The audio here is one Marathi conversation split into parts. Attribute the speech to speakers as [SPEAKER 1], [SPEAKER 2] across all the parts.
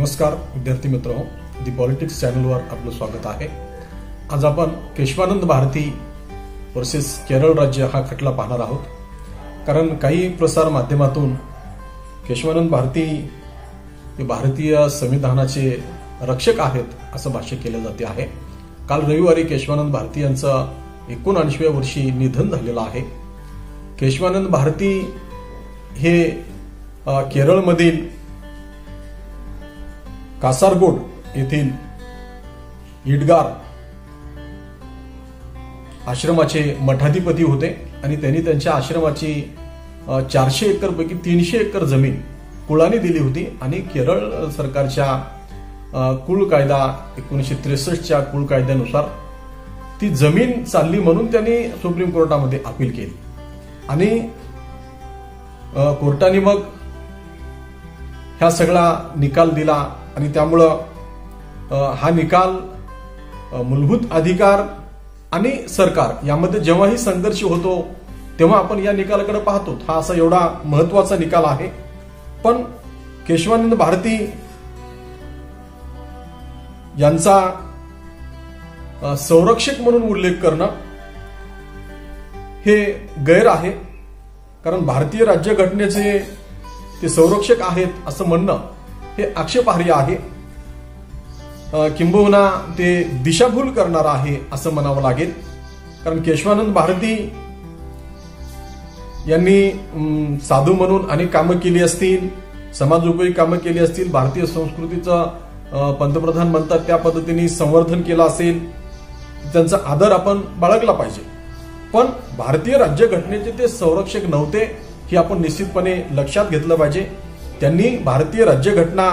[SPEAKER 1] नमस्कार विद्यार्थी मित्रांनो, दी पॉलिटिक्स चॅनलवर आपलं स्वागत आहे। आज आपण केशवानंद भारती वर्सेस केरळ राज्य हा खटला पाहणार आहोत। कारण काही प्रसार माध्यमातून केशवानंद भारती हे भारतीय संविधानाचे रक्षक आहेत असं भाष्य केले जाते आहे। काल रविवारी केशवानंद भारती यांचं 79व्या वर्षी निधन झालेलं आहे। केशवानंद भारती हे केरळमधील कासारगोड येथील इडगार आश्रमाचे मठाधिपती होते आणि त्यांनी त्यांच्या आश्रमाची 400 एकर पैकी 300 एकर जमीन कुळाने दिली होती आणि केरळ सरकारच्या कुळ कायदा 1963च्या कुळ कायद्यानुसार ती जमीन चालली म्हणून त्यांनी सुप्रीम कोर्टामध्ये अपील केली आणि कोर्टाने मग हा सगळा निकाल दिला आणि त्यामुळं हा निकाल मूलभूत अधिकार आणि सरकार यामध्ये जेव्हाही संघर्ष होतो तेव्हा आपण या निकालाकडे पाहतो। हा असा एवढा महत्वाचा निकाल आहे। पण केशवानंद भारती यांचा संरक्षक म्हणून उल्लेख करणं हे गैर आहे। कारण भारतीय राज्यघटनेचे ते संरक्षक आहेत असं म्हणणं हे आक्षेपार्ह आहे, किंबहुना ते दिशाभूल करणार आहे असं म्हणावं लागेल। कारण केशवानंद भारती यांनी साधू म्हणून अनेक कामं केली असतील, समाजोपयोगी कामं केली असतील, भारतीय संस्कृतीचं पंतप्रधान म्हणतात त्या पद्धतीने संवर्धन केलं असेल, त्यांचा आदर आपण बाळगला पाहिजे। पण भारतीय राज्यघटनेचे ते संरक्षक नव्हते हे आपण निश्चितपणे लक्षात घेतलं पाहिजे। त्यांनी भारतीय राज्यघटना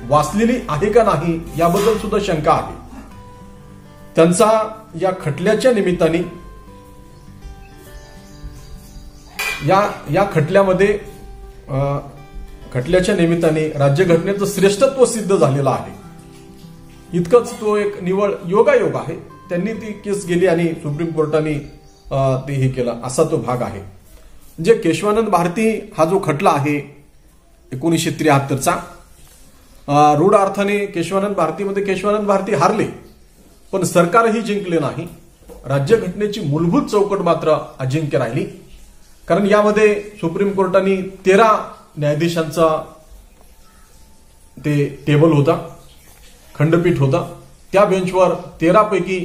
[SPEAKER 1] वाचलेली आहे का नाही याबद्दल सुद्धा शंका आहे। त्यांचा या खटल्याच्या निमित्ताने या खटल्याच्या निमित्ताने राज्यघटनेचं श्रेष्ठत्व सिद्ध झालेलं आहे। इतकंच तो एक निवळ योगायोग आहे। त्यांनी ती केस गेली आणि सुप्रीम कोर्टाने ते हे केलं असा तो भाग आहे। म्हणजे केशवानंद भारती हा जो खटला आहे 1973चा, रूढ अर्थाने केशवानंद भारती हारले, पण सरकारही जिंकले नाही। राज्यघटनेची मूलभूत चौकट मात्र अजिंक्य राहिली। कारण यामध्ये सुप्रीम कोर्टाने 13 न्यायाधीशांचा ते टेबल होता, खंडपीठ होता। त्या बेंचवर 13 पैकी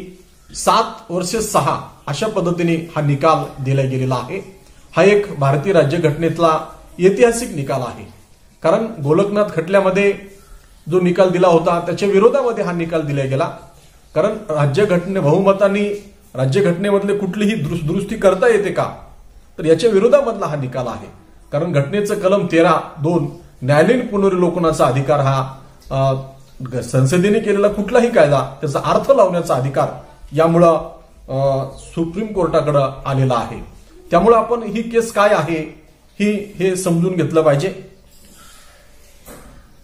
[SPEAKER 1] 7 वर्सेस 6 अशा पद्धतीने हा निकाल दिला गेलेला आहे। हा एक भारतीय राज्यघटनेतला ऐतिहासिक निकाल आहे। कारण गोलकनाथ खटल्यामध्ये जो निकाल दिला होता त्याच्या विरोधामध्ये हा निकाल दिला गेला। कारण बहुमताने राज्यघटनेमधले कुठलीही दुरुस्ती करता येते का, तर याच्या विरोधामधला हा निकाल आहे। कारण घटनेचं कलम 13(2) न्यायालयीन पुनर्विलोकनाचा अधिकार हा संसदेने केलेला कुठलाही कायदा त्याचा अर्थ लावण्याचा अधिकार यामुळं सुप्रीम कोर्टाकडे आलेला आहे। त्यामुळे आपण ही केस काय आहे हे समजून घेतलं पाहिजे।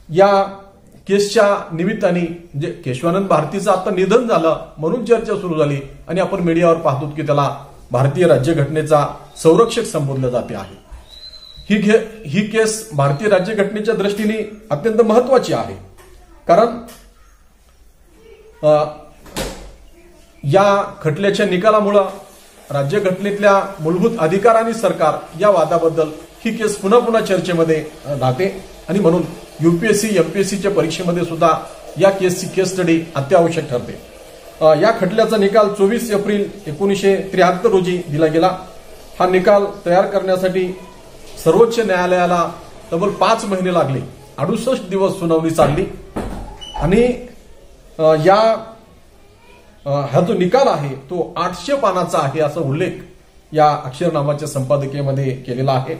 [SPEAKER 1] या केसच्या निमित्ताने म्हणजे केशवानंद भारतीचं आता निधन झालं म्हणून चर्चा सुरू झाली आणि आपण मीडियावर पाहतो की त्याला भारतीय राज्यघटनेचा संरक्षक संबोधलं जाते आहे। ही केस भारतीय राज्यघटनेच्या दृष्टीने अत्यंत महत्वाची आहे। कारण या खटल्याच्या निकालामुळे राज्यघटनेतल्या मूलभूत अधिकार आणि सरकार या वादाबद्दल ही केस पुन्हा पुन्हा चर्चेमध्ये राहते आणि म्हणून यूपीएससी एमपीएससीच्या परीक्षेमध्ये सुद्धा या केसची केस स्टडी अत्यावश्यक ठरते। या खटल्याचा निकाल 24 एप्रिल 1973 रोजी दिला गेला। हा निकाल तयार करण्यासाठी सर्वोच्च न्यायालयाला तब्बल 5 महिने लागले, 68 दिवस सुनावणी चालली आणि हा जो निकाल आहे तो 800 पानाचा आहे असा उल्लेख या अक्षरनामाच्या संपादकीयमध्ये केलेला आहे।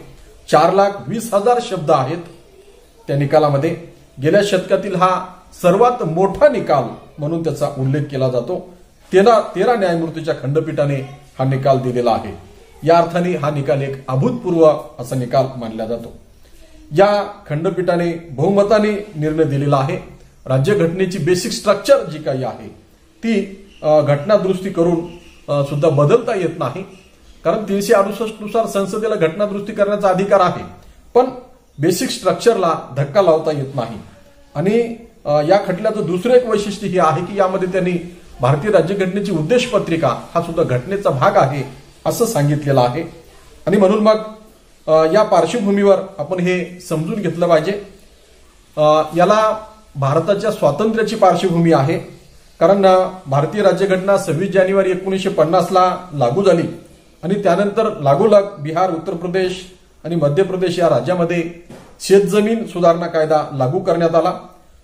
[SPEAKER 1] 4,20,000 शब्द आहेत त्या निकालामध्ये। गेल्या शतकातील हा सर्वात मोठा निकाल म्हणून त्याचा उल्लेख केला जातो। 13 न्यायमूर्तीच्या खंडपीठाने हा निकाल दिलेला आहे। या अर्थाने हा निकाल एक अभूतपूर्व असा निकाल मानला जातो। या खंडपीठाने बहुमताने निर्णय दिलेला आहे। राज्यघटनेची बेसिक स्ट्रक्चर जी काही आहे ती घटना दुरुस्ती करून सुद्धा बदलता येत नाही। कारण 368 नुसार संसदेला घटना दुरुस्ती करण्याचा अधिकार आहे, पण बेसिक स्ट्रक्चरला धक्का लावता येत नाही आणि या खटल्याचं दुसरं एक वैशिष्ट्य हे आहे की यामध्ये त्यांनी भारतीय राज्यघटनेची उद्देश पत्रिका हा सुद्धा घटनेचा भाग आहे असं सांगितलेलं आहे. आणि म्हणून मग या पार्श्वभूमीवर आपण हे समजून घेतलं पाहिजे. याला भारताच्या स्वातंत्र्याची पार्श्वभूमी आहे. कारण भारतीय राज्यघटना 26 जानेवारी 1950ला लागू झाली आणि त्यानंतर लागोलाग बिहार, उत्तर प्रदेश आणि मध्य प्रदेश या राज्यामध्ये शेतजमीन सुधारणा कायदा लागू करण्यात आला.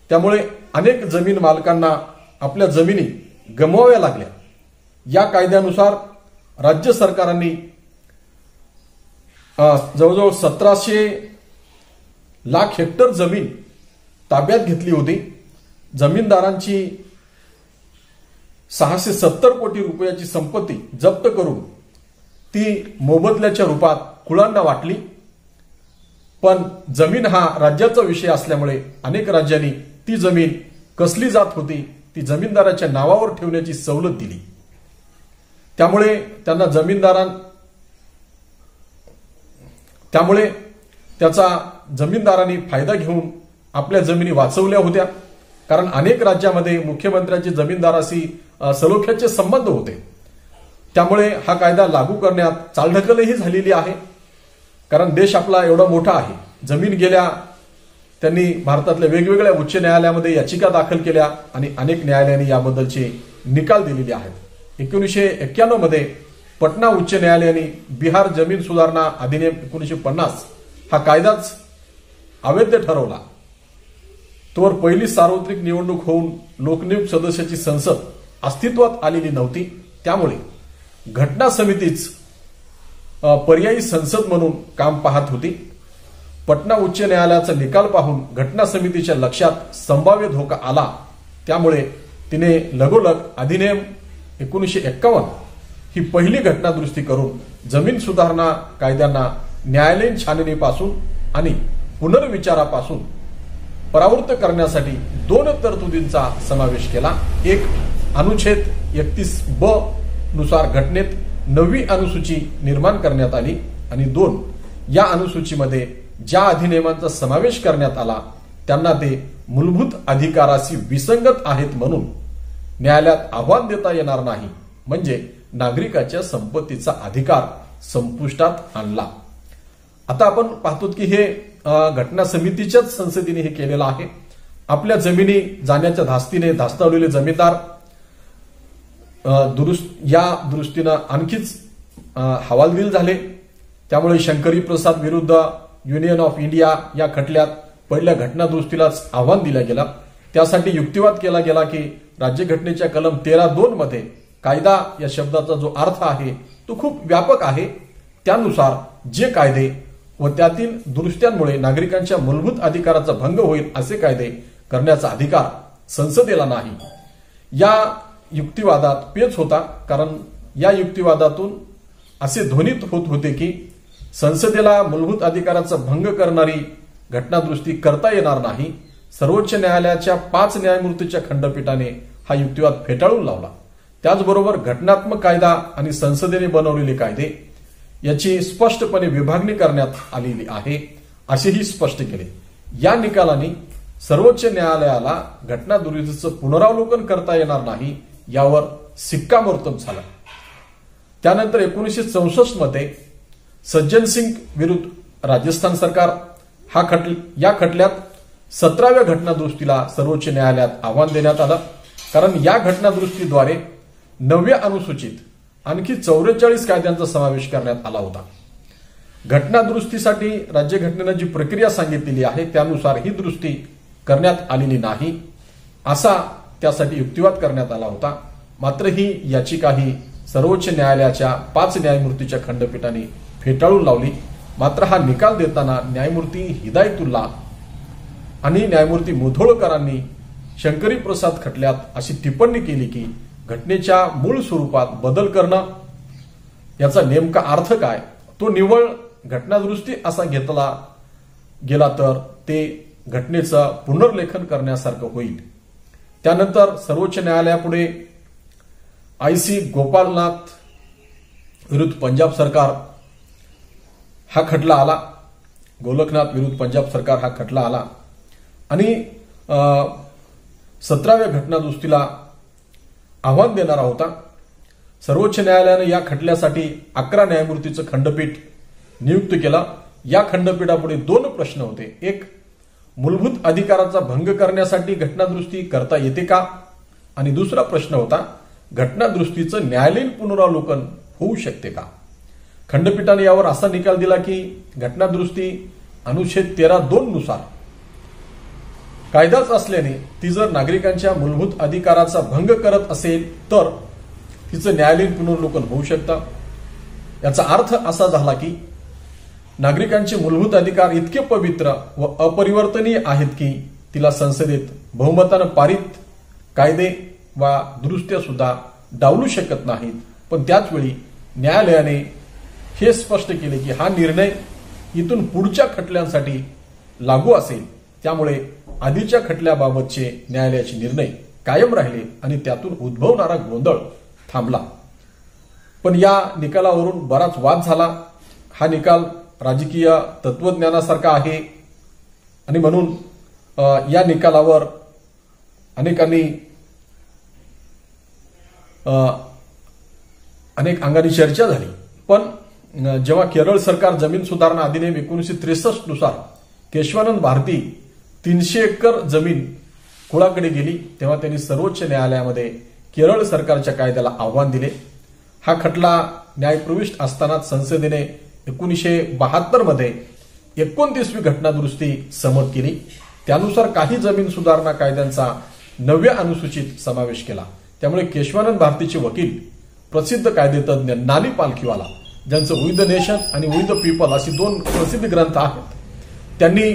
[SPEAKER 1] त्यामुळे अनेक जमीन मालकांना आपल्या जमिनी गमवाव्या लागल्या. या कायद्यानुसार राज्य सरकारांनी जवळजवळ 1700 लाख हेक्टर जमीन ताब्यात घेतली होती. जमीनदारांची 670 कोटी रुपयाची संपत्ती जप्त करून ती मोबदल्याच्या रूपात कुळांना वाटली. पण जमीन हा राज्याचा विषय असल्यामुळे अनेक राज्यांनी ती जमीन कसली जात होती ती जमीनदाराच्या नावावर ठेवण्याची सवलत दिली. त्यामुळे त्याचा जमीनदारांनी फायदा घेऊन आपल्या जमिनी वाचवल्या होत्या. कारण अनेक राज्यामध्ये मुख्यमंत्र्यांचे जमीनदाराशी सलोख्याचे संबंध होते. त्यामुळे हा कायदा लागू करण्यात चालढकलही झालेली आहे. कारण देश आपला एवढा मोठा आहे. जमीन गेल्या, त्यांनी भारतातल्या वेगवेगळ्या उच्च न्यायालयामध्ये याचिका दाखल केल्या आणि अनेक न्यायालयांनी याबद्दलचे निकाल दिलेले आहेत. 1991 मध्ये पटना उच्च न्यायालयाने बिहार जमीन सुधारणा अधिनियम 1950 हा कायदाच अवैध ठरवला. तोवर पहिली सार्वत्रिक निवडणूक होऊन लोकनियुक्त सदस्याची संसद अस्तित्वात आलेली नव्हती. त्यामुळे घटना समितीच पर्यायी संसद म्हणून काम पाहत होती. पटना उच्च न्यायालयाचा निकाल पाहून घटना समितीच्या लक्षात संभाव्य धोका आला. त्यामुळे तिने लगोलग अधिनियम 1951 ही पहिली घटना दुरुस्ती करून जमीन सुधारणा कायद्यांना न्यायालयीन छाननीपासून आणि पुनर्विचारापासून परावृत्त करण्यासाठी 2 तरतुदींचा समावेश केला. एक, अनुच्छेद 31(ब) नुसार घटनेत नवी अनुसूची निर्माण करण्यात आली आणि 2, या अनुसूचीमध्ये ज्या अधिनियमांचा समावेश करण्यात आला त्यांना ते मूलभूत अधिकाराशी विसंगत आहेत म्हणून न्यायालयात आव्हान देता येणार नाही. म्हणजे नागरिकाच्या संपत्तीचा अधिकार संपुष्टात आणला. आता आपण पाहतो की हे घटना समितीच्याच संसदेने हे केलेलं आहे. आपल्या जमिनी जाण्याच्या धास्तीने धास्तावलेले जमीनदार या दुरुस्तीनं आणखीच हवालदिल झाले. त्यामुळे शंकरी प्रसाद विरुद्ध युनियन ऑफ इंडिया या खटल्यात पहिल्या घटना दुरुस्तीलाच आव्हान दिलं गेलं. त्यासाठी युक्तिवाद केला गेला की राज्यघटनेच्या कलम 13(2) मध्ये कायदा या शब्दाचा जो अर्थ आहे तो खूप व्यापक आहे. त्यानुसार जे कायदे व त्यातील दुरुस्त्यांमुळे नागरिकांच्या मूलभूत अधिकाराचा भंग होईल असे कायदे करण्याचा अधिकार संसदेला नाही. या युक्तिवादात पेच होता. कारण या युक्तिवादातून असे ध्वनित होत होते की संसदेला मूलभूत अधिकाराचा भंग करणारी घटना दुरुस्ती करता येणार नाही. सर्वोच्च न्यायालयाच्या 5 न्यायमूर्तीच्या खंडपीठाने हा युक्तिवाद फेटाळून लावला. त्याचबरोबर घटनात्मक कायदा आणि संसदेने बनवलेले कायदे याची स्पष्टपणे विभागणी करण्यात आलेली आहे असेही स्पष्ट केले. या निकालाने सर्वोच्च न्यायालयाला घटना दुरुस्तीचं पुनरावलोकन करता येणार नाही यावर शिक्कामोर्तब झाला. त्यानंतर 1964 मध्ये सज्जन सिंग विरुद्ध राजस्थान सरकार या खटल्यात 17व्या घटना दुरुस्तीला सर्वोच्च न्यायालयात आव्हान देण्यात आलं. कारण या घटना दुरुस्तीद्वारे 9व्या अनुसूचित आणखी 44 कायद्यांचा समावेश करण्यात आला होता. घटना दुरुस्तीसाठी राज्यघटनेनं जी प्रक्रिया सांगितलेली आहे त्यानुसार ही दुरुस्ती करण्यात आलेली नाही असा त्यासाठी युक्तिवाद करण्यात आला होता. मात्र ही याचिकाही सर्वोच्च न्यायालयाच्या 5 न्यायमूर्तीच्या खंडपीठाने फेटाळून लावली. मात्र हा निकाल देताना न्यायमूर्ती हिदायतुल्ला आणि न्यायमूर्ती मुधोळकरांनी शंकरी प्रसाद खटल्यात अशी टिप्पणी केली की घटनेच्या मूळ स्वरूपात बदल करणं याचा नेमका अर्थ काय, तो निव्वळ घटना दुरुस्ती असा घेतला गेला तर ते घटनेचं पुनर्लेखन करण्यासारखं होईल. त्यानंतर सर्वोच्च न्यायालयापुढे IC गोपालनाथ विरुद्ध पंजाब सरकार हा खटला आला. गोलकनाथ विरुद्ध पंजाब सरकार हा खटला आला आणि 17व्या घटनादुरुस्तीला आव्हान देणारा होता। सर्वोच्च न्यायालयाने या खटल्यासाठी 11 न्यायमूर्तीचं खंडपीठ नियुक्त केलं। या खंडपीठापुढे 2 प्रश्न होते। एक, मूलभूत अधिकाराचा भंग करण्यासाठी घटनादुरुस्ती करता येते का? आणि दुसरा प्रश्न होता, घटनादुरुस्तीचं न्यायालयीन पुनरावलोकन होऊ शकते का? खंडपीठाने यावर असा निकाल दिला की घटनादुरुस्ती अनुच्छेद 13(2) नुसार कायदाच असल्याने ती जर नागरिकांच्या मूलभूत अधिकाराचा भंग करत असेल तर तिचं न्यायालयीन पुनरावलोकन होऊ शकतं। याचा अर्थ असा झाला की नागरिकांचे मूलभूत अधिकार इतके पवित्र व अपरिवर्तनीय आहेत की तिला संसदेत बहुमतानं पारित कायदे वा दुरुस्त्या सुद्धा डावलू शकत नाहीत। पण त्याच वेळी न्यायालयाने हे स्पष्ट केले की हा निर्णय इथून पुढच्या खटल्यांसाठी लागू असेल, त्यामुळे आधीच्या खटल्याबाबतचे न्यायालयाचे निर्णय कायम राहिले आणि त्यातून उद्भवणारा गोंधळ थांबला। पण या निकालावरून बराच वाद झाला। हा निकाल राजकीय तत्वज्ञानासारखा आहे आणि म्हणून या निकालावर अनेक अंगाने चर्चा झाली। पण जेव्हा केरळ सरकार जमीन सुधारणा अधिनियम 1963 नुसार केशवानंद भारती 300 एकर जमीन कुळाकडे गेली, तेव्हा त्यांनी सर्वोच्च न्यायालयामध्ये केरळ सरकारच्या कायद्याला आव्हान दिले। हा खटला न्यायप्रविष्ट असतानाच संसदेने 1972 मध्ये 29वी घटनादुरुस्ती संमत केली। त्यानुसार काही जमीन सुधारणा कायद्यांचा 9व्या अनुसूचित समावेश केला। त्यामुळे केशवानंद भारतीचे वकील प्रसिद्ध कायदेतज्ञ नानी पालखीवाला, ज्यांचं वी द नेशन आणि वी द पीपल अशी 2 प्रसिद्ध ग्रंथ आहेत, त्यांनी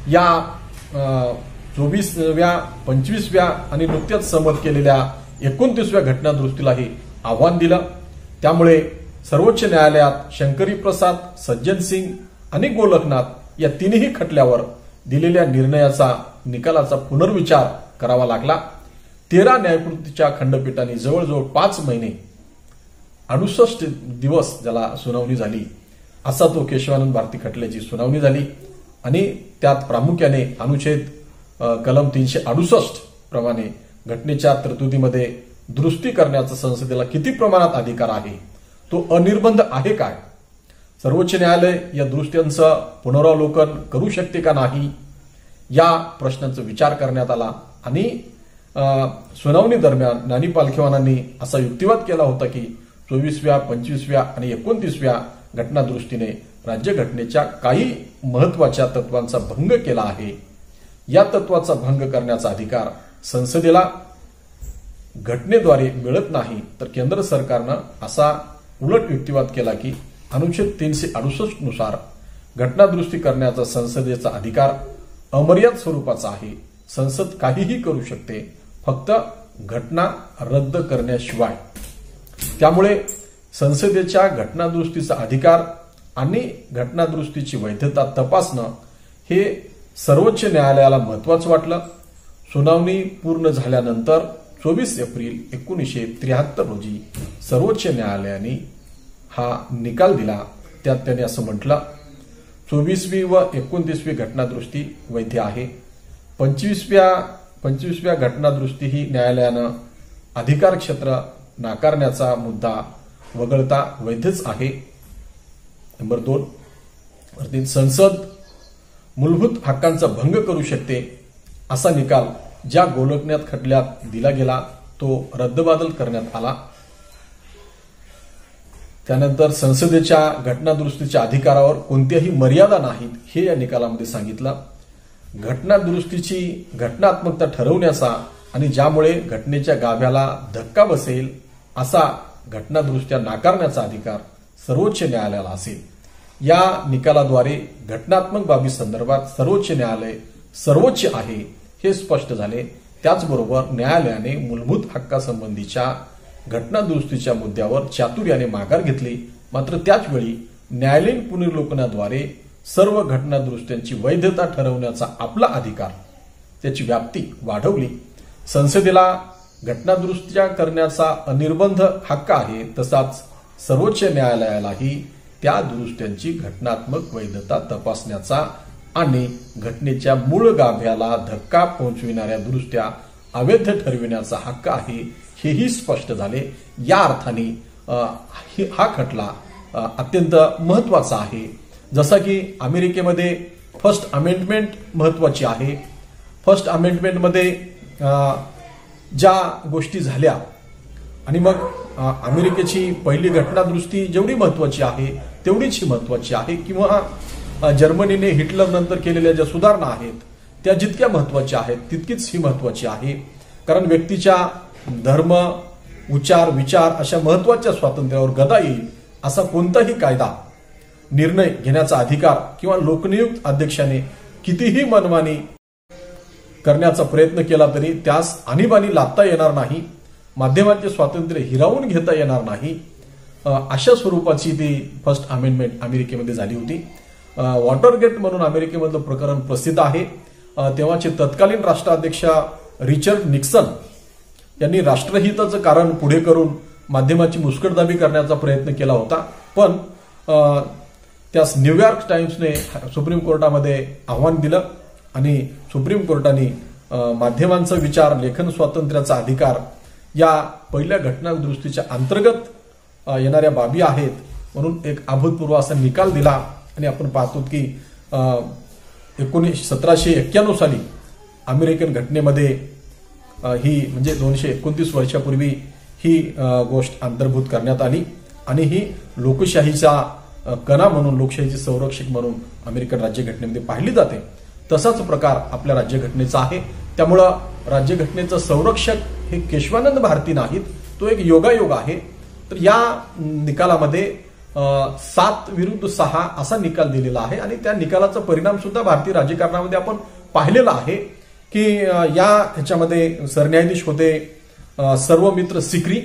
[SPEAKER 1] या 24व्या 25व्या आणि नुकत्याच संमत केलेल्या 29व्या घटनादुरुस्तीलाही आव्हान दिलं। त्यामुळे सर्वोच्च न्यायालयात शंकरी प्रसाद, सज्जन सिंग आणि गोलकनाथ या 3ही खटल्यावर दिलेल्या निर्णयाचा निकालाचा पुनर्विचार करावा लागला। 13 न्यायमूर्तीच्या खंडपीठाने जवळजवळ 5 महिने 68 दिवस ज्याला सुनावणी झाली, असा तो केशवानंद भारती खटल्याची सुनावणी झाली आणि त्यात प्रामुख्याने अनुच्छेद कलम 368 प्रमाणे घटनेच्या तरतुदीमध्ये दुरुस्ती करण्याचा संसदेला किती प्रमाणात अधिकार आहे, तो अनिर्बंध आहे काय, सर्वोच्च न्यायालय या दुरुस्त्यांचं पुनरावलोकन करू शकते का नाही, या प्रश्नांचा विचार करण्यात आला। आणि सुनावणी दरम्यान नानी पालखीवानांनी असा युक्तिवाद केला होता की 24व्या 25व्या आणि 29व्या घटनादुरुस्तीने राज्यघटनेच्या काही महत्वाच्या तत्वांचा भंग केला आहे। या तत्वाचा भंग करण्याचा अधिकार संसदेला घटनेद्वारे मिळत नाही, तर केंद्र सरकारनं असा उलट युक्तिवाद केला की अनुच्छेद 368 नुसार घटनादुरुस्ती करण्याचा संसदेचा अधिकार अमर्याद स्वरूपाचा आहे। संसद काहीही करू शकते, फक्त घटना रद्द करण्याशिवाय। त्यामुळे संसदेच्या घटनादुरुस्तीचा अधिकार आणि घटनादुरुस्तीची वैधता तपासणं हे सर्वोच्च न्यायालयाला महत्वाचं वाटलं। सुनावणी पूर्ण झाल्यानंतर 24 एप्रिल 1973 रोजी सर्वोच्च न्यायालयाने हा निकाल दिला। त्यात त्याने असं म्हटलं, 24वी व 29वी घटनादुरुस्ती वैध आहे। 25व्या घटनादुरुस्ती ही न्यायालयानं अधिकार क्षेत्र नाकारण्याचा मुद्दा वगळता वैधच आहे। नंबर 2, संसद मूलभूत हक्कांचा भंग करू शकते असा निकाल ज्या गोलकनाथ खटल्यात दिला गेला तो रद्दबातल करण्यात आला। त्यानंतर संसदेच्या घटनादुरुस्तीच्या अधिकारावर कोणत्याही मर्यादा नाहीत हे या निकालामध्ये सांगितलं। घटनादुरुस्तीची घटनात्मकता ठरवण्याचा आणि ज्यामुळे घटनेच्या गाभ्याला धक्का बसेल असा घटनादुरुस्त्या नाकारण्याचा अधिकार सर्वोच्च न्यायालयाला असेल। या निकालाद्वारे घटनात्मक बाबी संदर्भात सर्वोच्च न्यायालय सर्वोच्च आहे हे स्पष्ट झाले। त्याचबरोबर न्यायालयाने मूलभूत हक्कासंबंधीच्या घटनादुरुस्तीच्या मुद्द्यावर चातुर्याने माघार घेतली। मात्र त्याचवेळी न्यायालयीन पुनर्विलोकनाद्वारे सर्व घटनादुरुस्त्यांची वैधता ठरवण्याचा आपला अधिकार त्याची व्याप्ती वाढवली। संसदेला घटनादुरुस्त्या करण्याचा अनिर्बंध हक्क आहे, तसाच सर्वोच्च न्यायालयालाही त्या दुरुस्त्यांची घटनात्मक वैधता तपासण्याचा आणि घटनेच्या मूळ गाभ्याला धक्का पोहोचविणाऱ्या दुरुस्त्या अवैध ठरविण्याचा हक्क आहे हेही स्पष्ट झाले। या अर्थाने हा खटला अत्यंत महत्वाचा आहे। जसा की अमेरिकेमध्ये फर्स्ट अमेंडमेंट महत्वाची आहे। फर्स्ट अमेंडमेंटमध्ये ज्या गोष्टी झाल्या आणि मग अमेरिकेची पहिली घटनादुरुस्ती जेवढी महत्वाची आहे तेवढीच ही महत्वाची आहे, किंवा जर्मनीने हिटलर नंतर केलेल्या ज्या सुधारणा आहेत त्या जितक्या महत्वाच्या आहेत तितकीच ही महत्वाची आहे। कारण व्यक्तीच्या धर्म, उच्चार, विचार अशा महत्वाच्या स्वातंत्र्यावर गदा येईल असा कोणताही कायदा, निर्णय घेण्याचा अधिकार किंवा लोकनियुक्त अध्यक्षाने कितीही मनमानी करण्याचा प्रयत्न केला तरी त्यास आणीबाणी लादता येणार नाही, माध्यमांचे स्वातंत्र्य हिरावून घेता येणार नाही। अशा स्वरूपाची ती फर्स्ट अमेंडमेंट अमेरिकेमध्ये झाली होती। वॉटरगेट म्हणून अमेरिकेमधलं प्रकरण प्रसिद्ध आहे। तेव्हाचे तत्कालीन राष्ट्राध्यक्ष रिचर्ड निक्सन यांनी राष्ट्रहिताचं कारण पुढे करून माध्यमाची मुस्कटदाबी करण्याचा प्रयत्न केला होता, पण त्यास न्यूयॉर्क टाइम्सने सुप्रीम कोर्टामध्ये आव्हान दिलं आणि सुप्रीम कोर्टाने माध्यमांचा विचार, लेखन स्वातंत्र्याचा अधिकार या पहिल्या घटनादुरुस्तीच्या अंतर्गत येणाऱ्या बाबी आहेत म्हणून एक अभूतपूर्व असा निकाल दिला। आणि आपण पाहतो की 1791 साली अमेरिकन घटनेमध्ये ही म्हणजे 229 वर्षापूर्वी ही गोष्ट अंतर्भूत करण्यात आली आणि ही लोकशाहीचा कणा म्हणून, लोकशाहीचे संरक्षक म्हणून अमेरिकन राज्यघटनेमध्ये पाहिली जाते। तसाच प्रकार आपल्या राज्यघटनेचा आहे। त्यामुळं राज्यघटनेचं संरक्षक हे केशवानंद भारती नाहीत, तो एक योगायोग आहे। तर या निकालामध्ये 7-6 असा निकाल दिलेला आहे आणि त्या निकालाचा परिणाम सुद्धा भारतीय राजकारणामध्ये आपण पाहिलेला आहे की ह्याच्यामध्ये सरन्यायाधीश होते सर्वमित्र सिकरी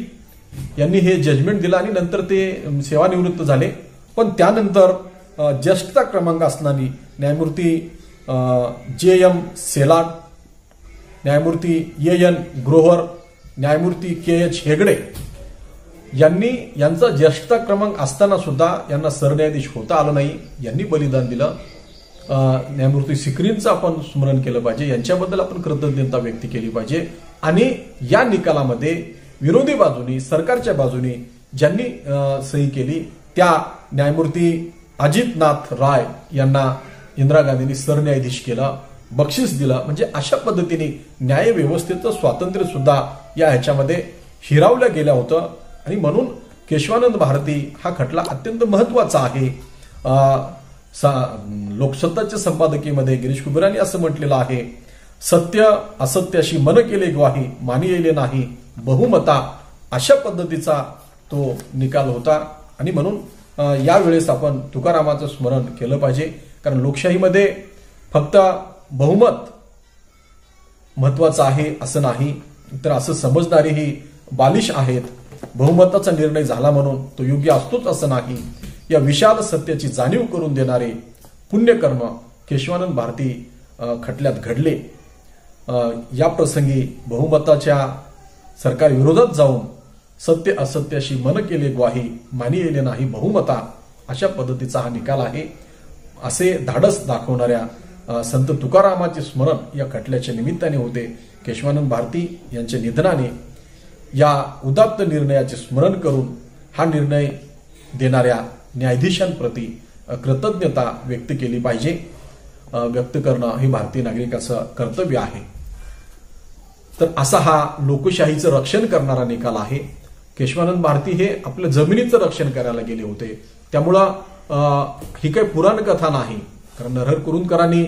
[SPEAKER 1] यांनी हे जजमेंट दिलं आणि नंतर ते सेवानिवृत्त झाले। पण त्यानंतर ज्येष्ठता क्रमांक असणारी न्यायमूर्ती JM सेलाट, न्यायमूर्ती AN ग्रोव्हर, न्यायमूर्ती KH हेगडे यांचा ज्येष्ठता क्रमांक असताना सुद्धा यांना सरन्यायाधीश होता आलं नाही, यांनी बलिदान दिलं। न्यायमूर्ती सिकरींचं आपण स्मरण केलं पाहिजे, यांच्याबद्दल आपण कृतज्ञता व्यक्त केली पाहिजे। आणि या निकालामध्ये विरोधी बाजूनी, सरकारच्या बाजूनी ज्यांनी सही केली त्या न्यायमूर्ती अजितनाथ राय यांना इंदिरा गांधींनी सरन्यायाधीश केलं, बक्षीस दिलं। म्हणजे अशा पद्धतीने न्यायव्यवस्थेचं स्वातंत्र्य सुद्धा या ह्याच्यामध्ये हिरावलं गेलं होतं आणि म्हणून केशवानंद भारती हा खटला अत्यंत महत्वाचा आहे। लोकसत्ताच्या संपादकीमध्ये गिरीश कुबेरांनी असं म्हटलेलं आहे, सत्य असत्याशी मन केले ग्वाही, मानी येले नाही बहुमता, अशा पद्धतीचा तो निकाल होता। आणि म्हणून यावेळेस आपण तुकारामाचं स्मरण केलं पाहिजे, कारण लोकशाहीमध्ये फक्त बहुमत महत्वाचं आहे असं नाही, तर असं समजणारेही बालिश आहेत। बहुमताचा निर्णय झाला म्हणून तो योग्य असतोच असं नाही। या विशाल सत्याची जाणीव करून देणारे पुण्यकर्म केशवानंद भारती खटल्यात घडले। या प्रसंगी बहुमताच्या सरकार विरोधात जाऊन सत्य असत्याशी मन केले ग्वाही, मानी येले नाही बहुमता, अशा पद्धतीचा हा निकाल आहे। असे धाडस दाखवणाऱ्या संत तुकारामाचे स्मरण या खटल्याच्या निमित्ताने होते। केशवानंद भारती यांच्या निधनाने या उदात्त निर्णयाचे स्मरण करून हा निर्णय देणाऱ्या न्यायाधीशांप्रती कृतज्ञता व्यक्त केली पाहिजे, व्यक्त करणं हे भारतीय नागरिकाचं कर्तव्य आहे। तर असा हा लोकशाहीचं रक्षण करणारा निकाल आहे। केशवानंद भारती हे आपल्या जमिनीचं रक्षण करायला गेले होते, त्यामुळं ही काही पुराण कथा नाही। कारण नरहर कुरुंदकरांनी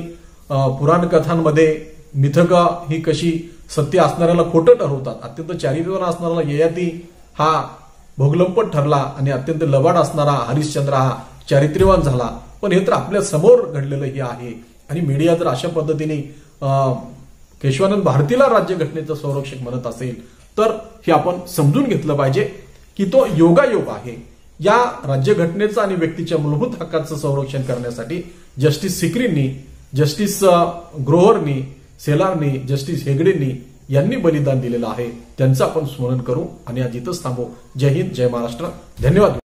[SPEAKER 1] पुराण कथांमध्ये मिथका ही कशी सत्य असणाऱ्याला खोटं ठरवतात, अत्यंत चारित्र्यवान असणाऱ्याला ययाती हा भोगलंपट ठरला आणि अत्यंत लबाड असणारा हरिश्चंद्र हा चारित्र्यवान झाला। पण हे तर आपल्या समोर घडलेलं हे आहे आणि मीडिया जर अशा पद्धतीने केशवानंद भारतीला राज्यघटनेचं संरक्षक म्हणत असेल तर हे आपण समजून घेतलं पाहिजे की तो योगायोग आहे। या राज्यघटनेचं आणि व्यक्तीच्या मूलभूत हक्काचं संरक्षण करण्यासाठी जस्टिस सिकरींनी, जस्टिस ग्रोव्हरनी, सेलारनी, जस्टिस हेगडेंनी यांनी बलिदान दिलेलं आहे। त्यांचं आपण स्मरण करू आणि आज इथंच थांबू। जय हिंद, जय महाराष्ट्र, धन्यवाद।